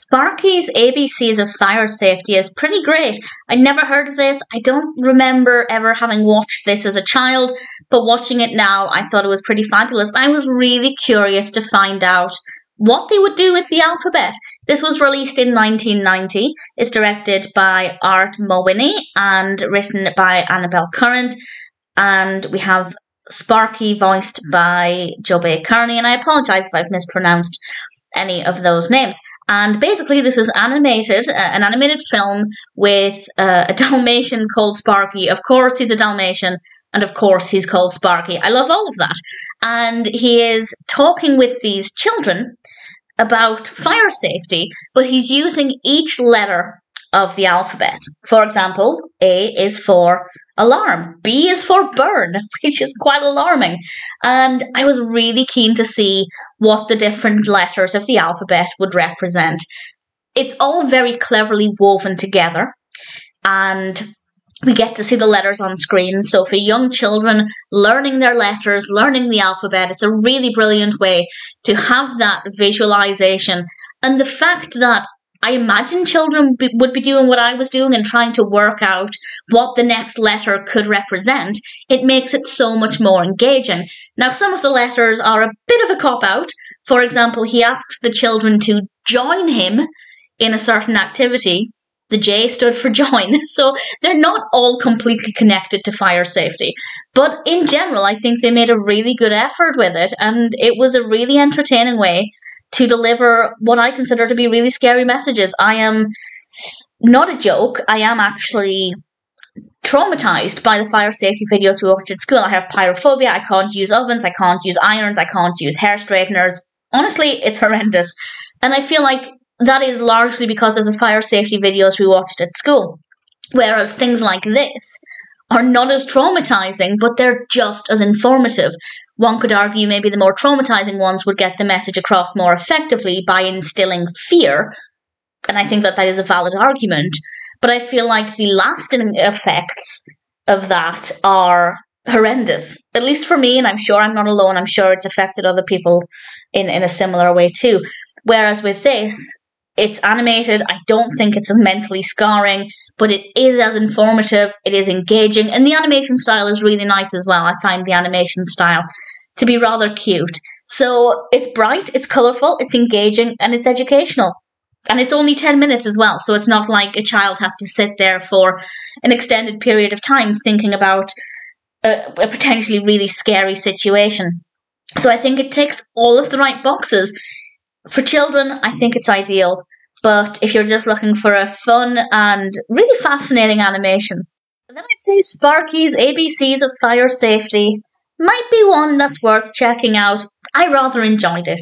Sparky's ABCs of Fire Safety is pretty great. I never heard of this. I don't remember ever having watched this as a child, but watching it now, I thought it was pretty fabulous. I was really curious to find out what they would do with the alphabet. This was released in 1990. It's directed by Art Mawhinney and written by Annabelle, and we have Sparky voiced by JoBe Cerny, and I apologise if I've mispronounced any of those names. And basically this is an animated film with a Dalmatian called Sparky. Of course he's a Dalmatian, and of course he's called Sparky. I love all of that. And he is talking with these children about fire safety, but he's using each letter of the alphabet. For example, A is for alarm, B is for burn, which is quite alarming. And I was really keen to see what the different letters of the alphabet would represent. It's all very cleverly woven together, and we get to see the letters on screen. So for young children, learning their letters, learning the alphabet, it's a really brilliant way to have that visualization. And the fact that I imagine children would be doing what I was doing and trying to work out what the next letter could represent, it makes it so much more engaging. Now, some of the letters are a bit of a cop-out. For example, he asks the children to join him in a certain activity. The J stood for join, so they're not all completely connected to fire safety. But in general, I think they made a really good effort with it, and it was a really entertaining way to deliver what I consider to be really scary messages. I am not a joke. I am actually traumatized by the fire safety videos we watched at school. I have pyrophobia. I can't use ovens. I can't use irons. I can't use hair straighteners. Honestly, it's horrendous. And I feel like that is largely because of the fire safety videos we watched at school. Whereas things like this are not as traumatizing, but they're just as informative. One could argue maybe the more traumatizing ones would get the message across more effectively by instilling fear, and I think that that is a valid argument. But I feel like the lasting effects of that are horrendous, at least for me, and I'm sure I'm not alone. I'm sure it's affected other people in a similar way too. Whereas with this, it's animated. I don't think it's as mentally scarring, but it is as informative, it is engaging, and the animation style is really nice as well. I find the animation style to be rather cute. So it's bright, it's colourful, it's engaging, and it's educational. And it's only 10 minutes as well, so it's not like a child has to sit there for an extended period of time thinking about a potentially really scary situation. So I think it ticks all of the right boxes. For children, I think it's ideal, but if you're just looking for a fun and really fascinating animation, then I'd say Sparky's ABCs of Fire Safety might be one that's worth checking out. I rather enjoyed it.